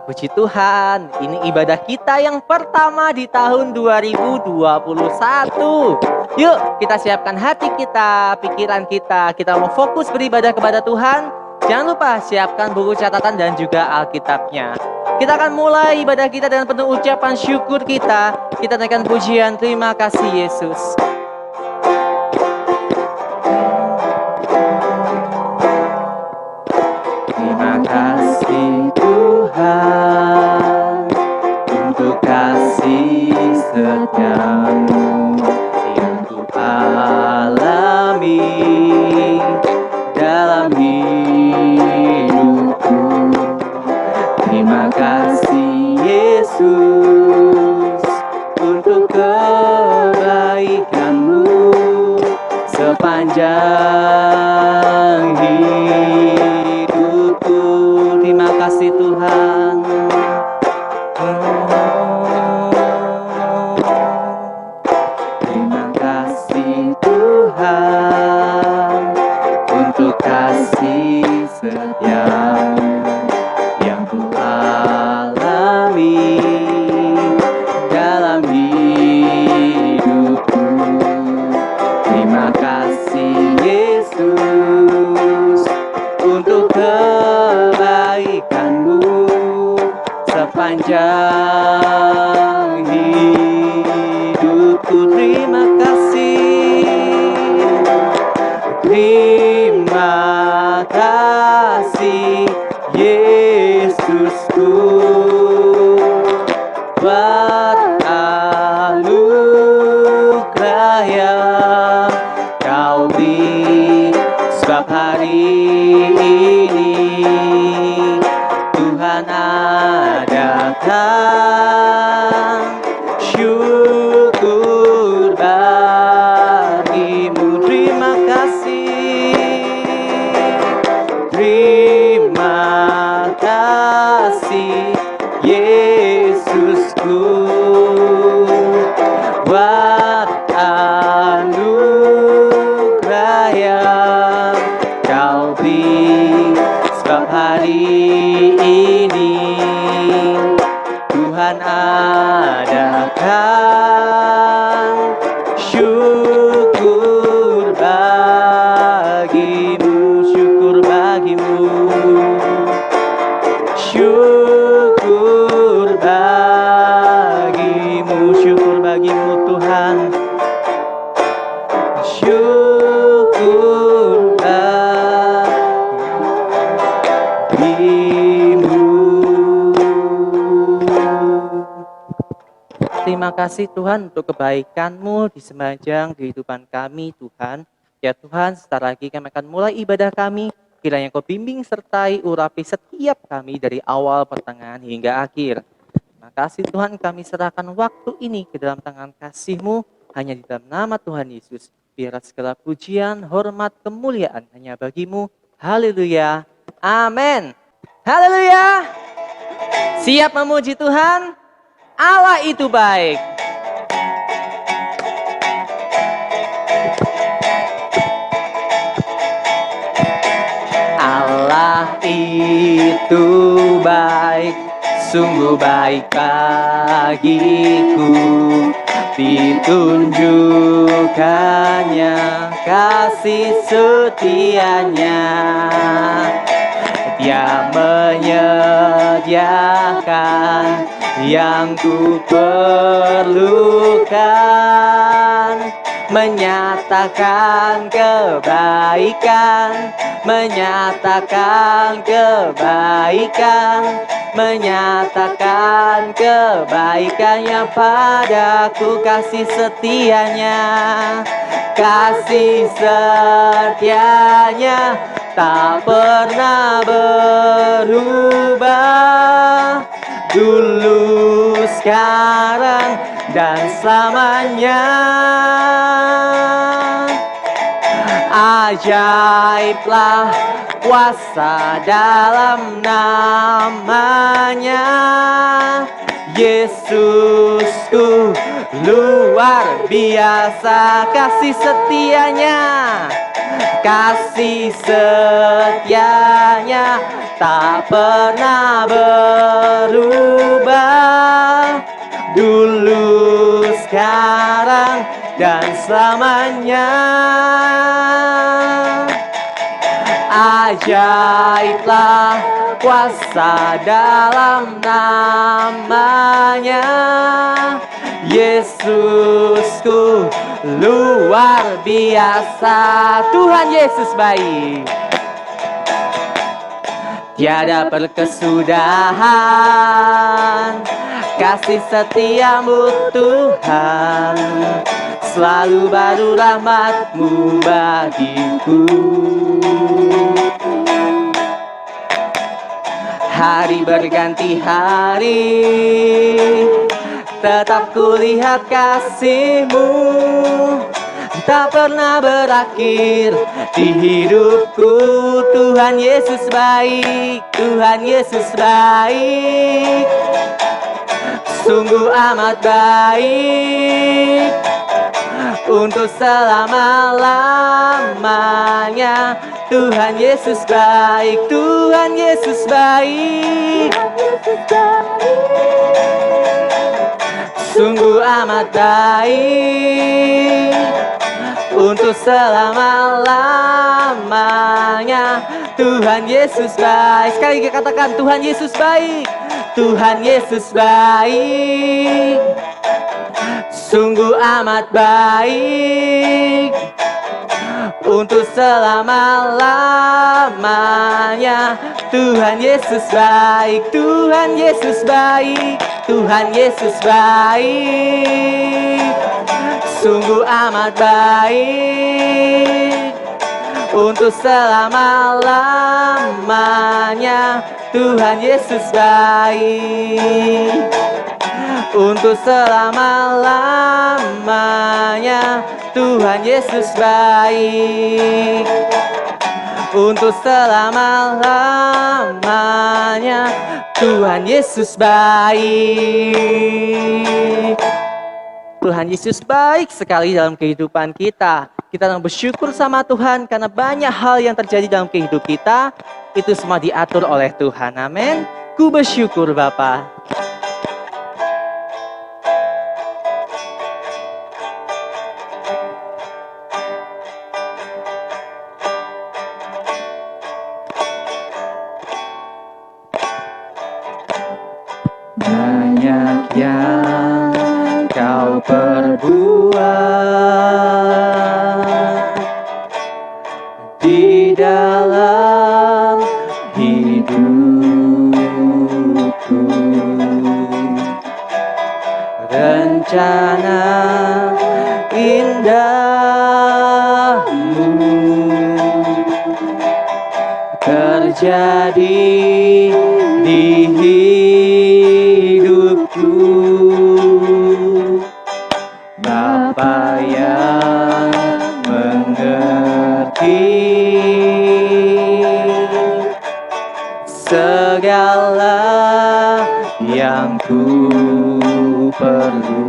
puji Tuhan, ini ibadah kita yang pertama di tahun 2021. Yuk, kita siapkan hati kita, pikiran kita mau fokus beribadah kepada Tuhan. Jangan lupa siapkan buku catatan dan juga Alkitabnya. Kita akan mulai ibadah kita dengan penuh ucapan syukur kita. Kita naikkan pujian, terima kasih Yesus. Terima kasih Tuhan untuk kasih setiamu yang Ku alami dalam hidupku. Terima kasih Yesus untuk kebaikan-Mu sepanjang hidupku. Terima kasih Tuhan. Terima kasih Tuhan untuk kasih setia-Mu yang Ku alami dalam hidupku. Terima kasih Yesus untuk kebaikan-Mu sepanjang hidupku. Terima kasih. Terima kasih Yesusku buat anugerah yang Kau beri, sebab hari ini Tuhan adakan syukur bagi-Mu. Terima kasih. Terima kasih Yesusku buat anugerah yang Kau beri, sebab hari ini Tuhan adakan syukur bagi-Mu, syukur bagi-Mu, syukur bagi-Mu, syukur bagi-Mu Tuhan, syukur bagi-Mu. Terima kasih Tuhan untuk kebaikan-Mu di sepanjang kehidupan kami Tuhan. Ya Tuhan, sebentar lagi kami akan mulai ibadah kami. Kiranya Kau bimbing sertai urapi setiap kami dari awal, pertengahan hingga akhir. Terima kasih Tuhan, kami serahkan waktu ini ke dalam tangan kasih-Mu. Hanya di dalam nama Tuhan Yesus. Biar segala pujian, hormat, kemuliaan hanya bagi-Mu. Haleluya. Amin. Haleluya. Siap memuji Tuhan? Allah itu baik. Allah itu baik, sungguh baik bagiku. Ditunjukkannya kasih setianya. Dia menyediakan yang ku perlukan, menyatakan kebaikan, menyatakan kebaikan, menyatakan kebaikannya padaku, kasih setianya, kasih setianya tak pernah berubah, dulu, sekarang, dan selamanya. Ajaiblah kuasa dalam namanya, Yesusku luar biasa kasih setianya. Kasih setianya tak pernah berubah. Dulu, sekarang, dan selamanya. Ajaiblah kuasa dalam namanya. Yesusku luar biasa. Tuhan Yesus baik. Tiada berkesudahan kasih setiamu Tuhan. Selalu baru rahmat-Mu bagiku. Hari berganti hari, tetap kulihat kasih-Mu. Tak pernah berakhir di hidupku. Tuhan Yesus baik, Tuhan Yesus baik, sungguh amat baik. Untuk selama-lamanya. Tuhan Yesus baik, Tuhan Yesus baik, sungguh amat baik. Untuk selama-lamanya. Tuhan Yesus baik. Sekali lagi katakan, Tuhan Yesus baik, Tuhan Yesus baik, sungguh amat baik. Untuk selama-lamanya. Tuhan Yesus baik, Tuhan Yesus baik, Tuhan Yesus baik, sungguh amat baik. Untuk selama-lamanya. Tuhan Yesus baik, untuk selama-lamanya. Tuhan Yesus baik, untuk selama-lamanya. Tuhan Yesus baik. Tuhan Yesus baik sekali dalam kehidupan kita. Kita bersyukur sama Tuhan karena banyak hal yang terjadi dalam kehidupan kita. Itu semua diatur oleh Tuhan. Amin. Ku bersyukur Bapa. Banyak yang kau perbuat di dalam hidupku. Rencana indahmu terjadi di hidupku. Bapa yang mengerti segala yang ku perlu.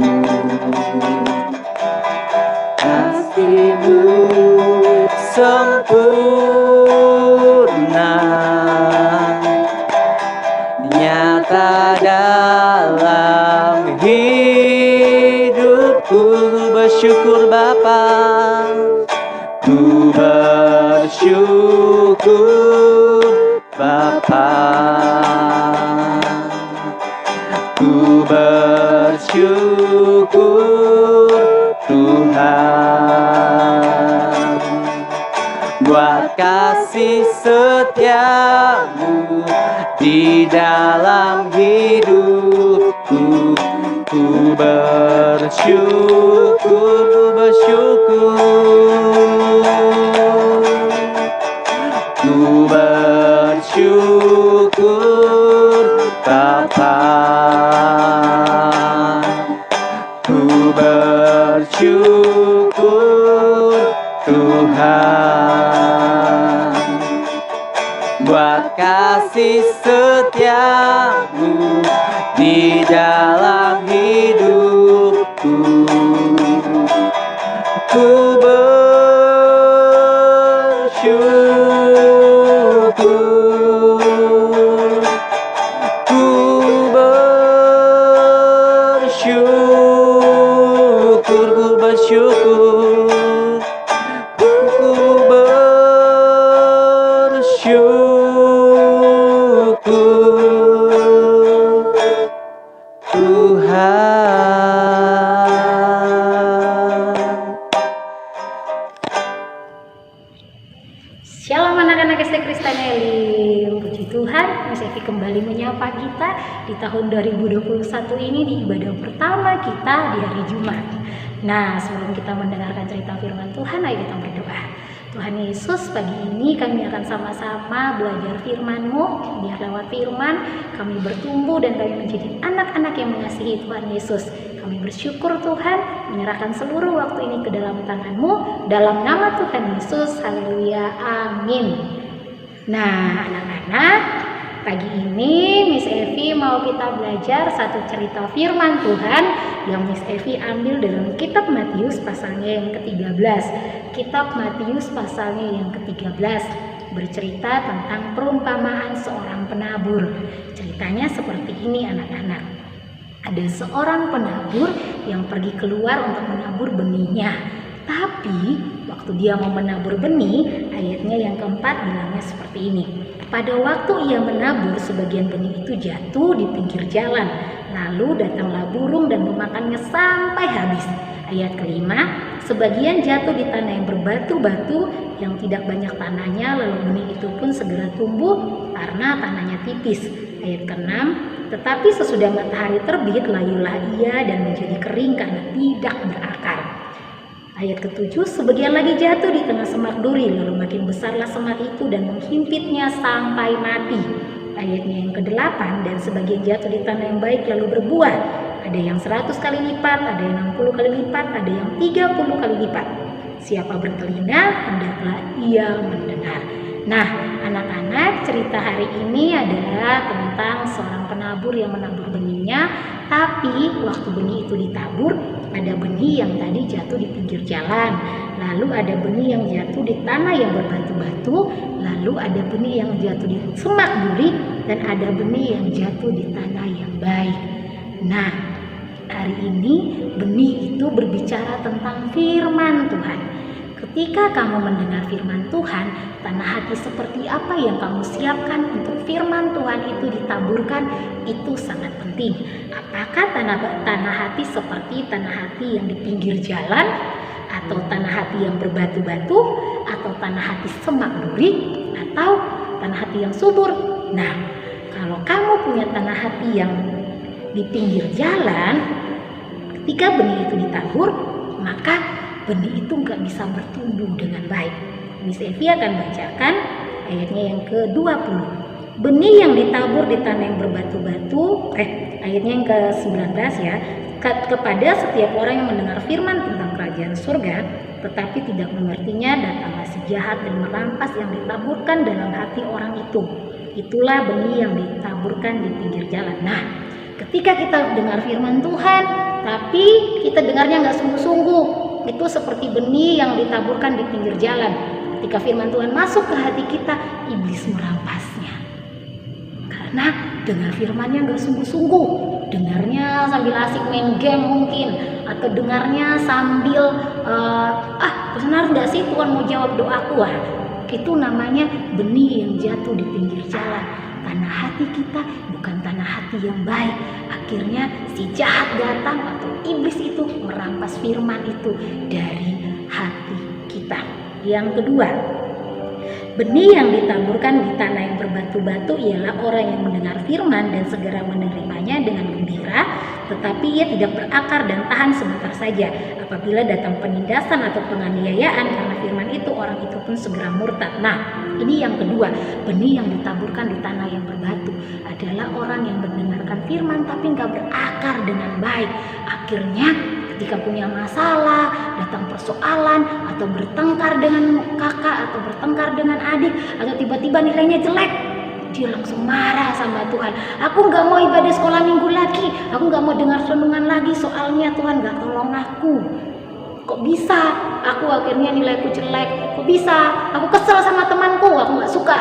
Kasih-Mu sempurna, nyata dalam hidupku. Bersyukur Bapa, ku bersyukur Bapa, ku bersyukur Tuhan buat kasih setiamu di dalam hidupku. Ku bersyukur, ku bersyukur, ku bersyukur Bapa, ku bersyukur Tuhan buat kasih setiamu di dalam hidupku. Ku bersyukur, ku bersyukur, ku bersyukur, ku bersyukur, Tuhan. Shalom anak-anak SD Kristen Elim. Puji Tuhan, Miss Evi kembali menyapa kita di tahun 2021 ini di ibadah pertama kita di hari Jumat. Nah, sebelum kita mendengarkan cerita firman Tuhan, ayo kita berdoa. Tuhan Yesus, pagi ini kami akan sama-sama belajar firman-Mu. Biar lewat firman kami bertumbuh dan kami menjadi anak-anak yang mengasihi Tuhan Yesus. Kami bersyukur Tuhan, menyerahkan seluruh waktu ini ke dalam tangan-Mu. Dalam nama Tuhan Yesus, haleluya, amin. Nah, anak-anak, pagi ini Miss Evi mau kita belajar satu cerita firman Tuhan yang Miss Evi ambil dalam kitab Matius pasalnya yang ke-13. Kitab Matius pasalnya yang ke-13 bercerita tentang perumpamaan seorang penabur. Ceritanya seperti ini anak-anak. Ada seorang penabur yang pergi keluar untuk menabur benihnya. Tapi waktu dia mau menabur benih, ayatnya yang keempat bilangnya seperti ini. Pada waktu ia menabur, sebagian benih itu jatuh di pinggir jalan. Lalu datanglah burung dan memakannya sampai habis. Ayat kelima, sebagian jatuh di tanah yang berbatu-batu yang tidak banyak tanahnya, lalu benih itu pun segera tumbuh karena tanahnya tipis. Ayat keenam, tetapi sesudah matahari terbit, layulah ia dan menjadi kering karena tidak berakar. Ayat ketujuh, sebagian lagi jatuh di tengah semak duri, lalu makin besarlah semak itu dan menghimpitnya sampai mati. Ayatnya yang ke-8, dan sebagian jatuh di tanah yang baik lalu berbuah. Ada yang 100 kali lipat, ada yang 60 kali lipat, ada yang 30 kali lipat. Siapa bertelinga, hendaklah ia mendengar. Nah, anak-anak, cerita hari ini adalah tentang seorang penabur yang menabur benihnya. Tapi waktu benih itu ditabur, ada benih yang tadi jatuh di pinggir jalan, lalu ada benih yang jatuh di tanah yang berbatu-batu, lalu ada benih yang jatuh di semak duri, dan ada benih yang jatuh di tanah yang baik. Nah, hari ini benih itu berbicara tentang firman Tuhan. Ketika kamu mendengar firman Tuhan, tanah hati seperti apa yang kamu siapkan untuk firman Tuhan itu ditaburkan, itu sangat penting. Apakah tanah hati seperti tanah hati yang di pinggir jalan, atau tanah hati yang berbatu-batu, atau tanah hati semak duri, atau tanah hati yang subur? Nah, kalau kamu punya tanah hati yang di pinggir jalan, ketika benih itu ditabur, maka benih itu nggak bisa bertumbuh dengan baik. Miss Evi akan bacakan ayatnya yang ke-20. Benih yang ditabur di tanah yang berbatu-batu, ayatnya yang ke-19 ya. Kepada setiap orang yang mendengar firman tentang kerajaan surga, tetapi tidak mengertinya, datanglah si jahat dan merampas yang ditaburkan dalam hati orang itu. Itulah benih yang ditaburkan di pinggir jalan. Nah, ketika kita dengar firman Tuhan, tapi kita dengarnya nggak sungguh-sungguh, itu seperti benih yang ditaburkan di pinggir jalan. Ketika firman Tuhan masuk ke hati kita, iblis merampasnya. Karena dengar firmannya nggak sungguh-sungguh, dengarnya sambil asik main game mungkin, atau dengarnya sambil benar nggak sih Tuhan mau jawab doaku? Itu namanya benih yang jatuh di pinggir jalan. Tanah hati kita bukan tanah hati yang baik. Akhirnya si jahat datang atau iblis itu merampas firman itu dari hati kita. Yang kedua, benih yang ditaburkan di tanah yang berbatu-batu ialah orang yang mendengar firman dan segera menerimanya dengan gembira, tetapi ia tidak berakar dan tahan sebentar saja. Apabila datang penindasan atau penganiayaan karena firman itu, orang itu pun segera murtad. Nah, ini yang kedua, benih yang ditaburkan di tanah yang berbatu adalah orang yang mendengarkan firman tapi nggak berakar dengan baik. Akhirnya ketika punya masalah, datang persoalan, atau bertengkar dengan kakak, atau bertengkar dengan adik, atau tiba-tiba nilainya jelek, dia langsung marah sama Tuhan. Aku nggak mau ibadah sekolah minggu lagi, aku nggak mau dengar renungan lagi, soalnya Tuhan nggak tolong aku. kok bisa aku akhirnya nilaiku jelek, kok bisa aku kesel sama temanku, aku nggak suka.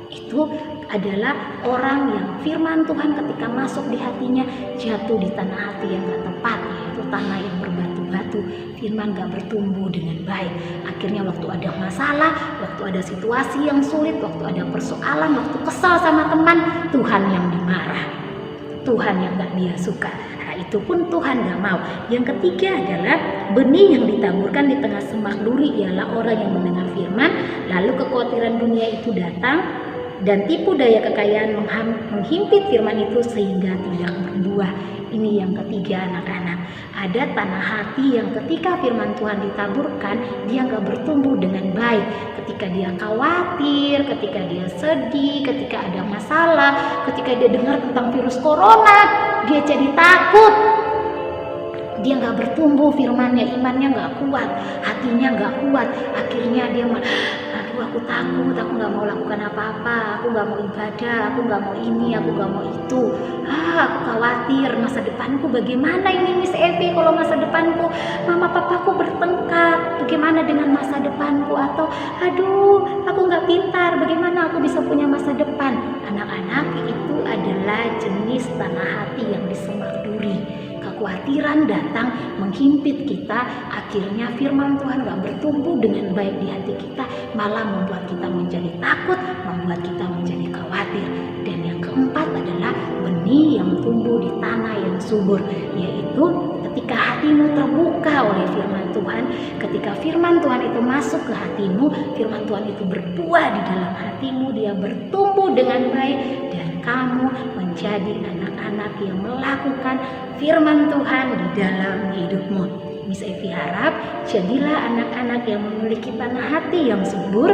Itu adalah orang yang firman Tuhan ketika masuk di hatinya jatuh di tanah hati yang gak tepat, yaitu tanah yang berbatu-batu. Firman gak bertumbuh dengan baik. Akhirnya waktu ada masalah, waktu ada situasi yang sulit, waktu ada persoalan, waktu kesal sama teman, Tuhan yang dimarah, Tuhan yang gak dia suka. Nah, itu pun Tuhan gak mau. Yang ketiga adalah benih yang ditaburkan di tengah semak duri, ialah orang yang mendengar firman, lalu kekhawatiran dunia itu datang dan tipu daya kekayaan menghimpit firman itu sehingga tidak berbuah. Ini yang ketiga, anak-anak. Ada tanah hati yang ketika firman Tuhan ditaburkan, dia nggak bertumbuh dengan baik. Ketika dia khawatir, ketika dia sedih, ketika ada masalah, ketika dia dengar tentang virus corona, dia jadi takut. Dia nggak bertumbuh firmannya, imannya nggak kuat, hatinya nggak kuat. Akhirnya dia aku takut, aku nggak mau lakukan apa-apa, aku nggak mau ibadah, aku nggak mau ini, aku nggak mau itu. Aku khawatir masa depanku bagaimana ini Miss Evi, kalau masa depanku mama papaku bertengkar, bagaimana dengan masa depanku? Atau aduh, aku nggak pintar, bagaimana aku bisa punya masa depan? Anak-anak, itu adalah jenis tanah hati yang disemak duri. Kekhawatiran datang menghimpit kita, akhirnya firman Tuhan gak bertumbuh dengan baik di hati kita, malah membuat kita menjadi takut, membuat kita menjadi khawatir. Dan yang keempat adalah benih yang tumbuh di tanah yang subur, yaitu ketika hatimu terbuka oleh firman Tuhan, ketika firman Tuhan itu masuk ke hatimu, firman Tuhan itu berbuah di dalam hatimu, dia bertumbuh dengan baik, dan kamu menjadi anak-anak yang melakukan firman Tuhan di dalam hidupmu. Miss Evi harap jadilah anak-anak yang memiliki tanah hati yang subur,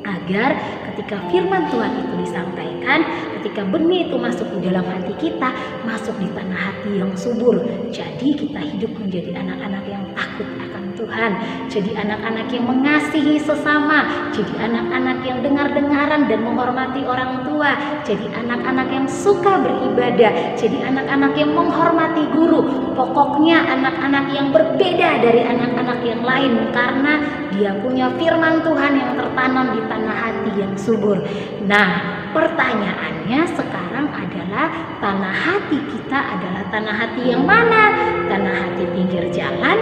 agar ketika firman Tuhan itu disampaikan, ketika benih itu masuk di dalam hati kita, masuk di tanah hati yang subur. Jadi kita hidup menjadi anak-anak yang takut akan Tuhan, jadi anak-anak yang mengasihi sesama, jadi anak-anak yang dengar-dengaran dan menghormati orang tua, jadi anak-anak yang suka beribadah, jadi anak-anak yang menghormati guru. Pokoknya anak-anak yang berbeda dari anak-anak yang lain karena dia punya firman Tuhan yang tertanam di tanah hati yang subur. Nah, pertanyaannya sekarang adalah tanah hati kita adalah tanah hati yang mana? Tanah hati pinggir jalan,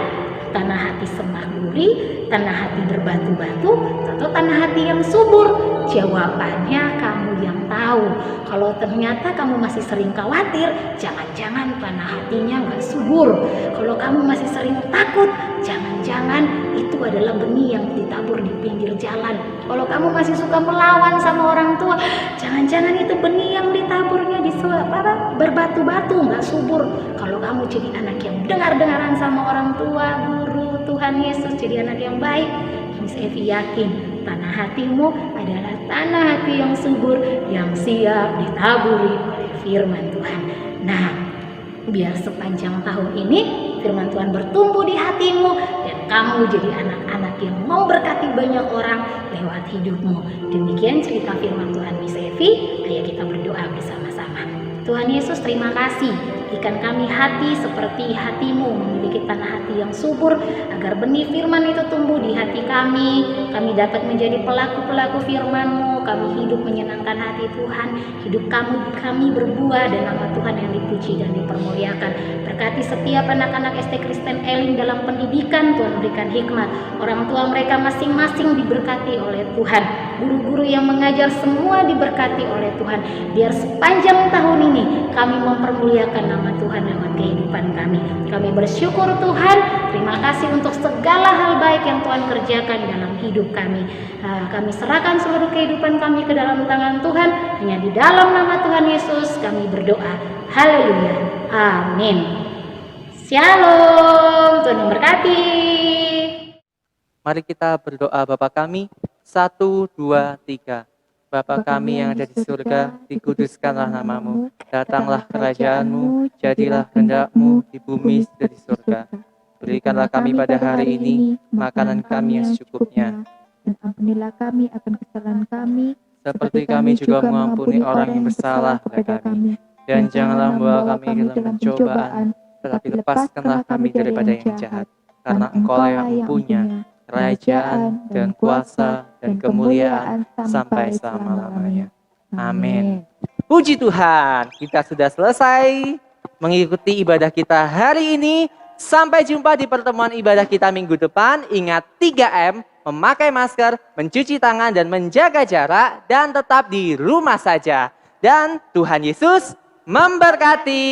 tanah hati semak duri, tanah hati berbatu-batu, atau tanah hati yang subur? Jawabannya kamu yang tahu. Kalau ternyata kamu masih sering khawatir, jangan-jangan tanah hatinya nggak subur. Kalau kamu masih sering takut, jangan-jangan itu adalah benih yang ditabur di pinggir jalan. Kalau kamu masih suka melawan sama orang tua, jangan-jangan itu benih yang ditaburnya di berbatu-batu, nggak subur. Kalau kamu jadi anak yang dengar-dengaran sama orang tua, guru, Tuhan Yesus, jadi anak yang baik, Miss Evi yakin tanah hatimu adalah tanah hati yang subur, yang siap ditaburi oleh firman Tuhan. Nah, biar sepanjang tahun ini firman Tuhan bertumbuh di hatimu dan kamu jadi anak-anak yang memberkati banyak orang lewat hidupmu. Demikian cerita firman Tuhan Miss Evi. Ayo kita berdoa bersama-sama. Tuhan Yesus, terima kasih. Berikan kami hati seperti hatimu, memiliki tanah hati yang subur, agar benih firman itu tumbuh di hati kami. Kami dapat menjadi pelaku-pelaku firman-Mu. Kami hidup menyenangkan hati Tuhan. Hidup kami berbuah dan nama Tuhan yang dipuji dan dipermuliakan. Berkati setiap anak-anak SD Kristen Elim dalam pendidikan. Tuhan berikan hikmat. Orang tua mereka masing-masing diberkati oleh Tuhan. Guru-guru yang mengajar semua diberkati oleh Tuhan. Biar sepanjang tahun ini kami mempermuliakan nama Tuhan lewat kehidupan kami. Kami bersyukur Tuhan. Terima kasih untuk segala hal baik yang Tuhan kerjakan dalam hidup kami. Kami serahkan seluruh kehidupan kami ke dalam tangan Tuhan. Hanya di dalam nama Tuhan Yesus kami berdoa. Haleluya. Amin. Shalom. Tuhan memberkati. Mari kita berdoa. Bapa kami, 1, 2, 3. Bapa kami yang ada di surga, dikuduskanlah namamu, datanglah kerajaanmu, jadilah kehendak-Mu di bumi seperti di surga. Berikanlah kami pada hari ini makanan kami yang secukupnya, dan ampunilah kami akan kesalahan kami, seperti kami juga mengampuni orang yang bersalah kepada kami. Dan janganlah membawa kami dalam pencobaan, tetapi lepaskanlah kami daripada yang jahat. karena Engkaulah yang mempunyai kerajaan dan kuasa dan kemuliaan sampai selama-lamanya. Amin. Puji Tuhan, kita sudah selesai mengikuti ibadah kita hari ini. Sampai jumpa di pertemuan ibadah kita minggu depan. Ingat 3M, memakai masker, mencuci tangan dan menjaga jarak, dan tetap di rumah saja. Dan Tuhan Yesus memberkati.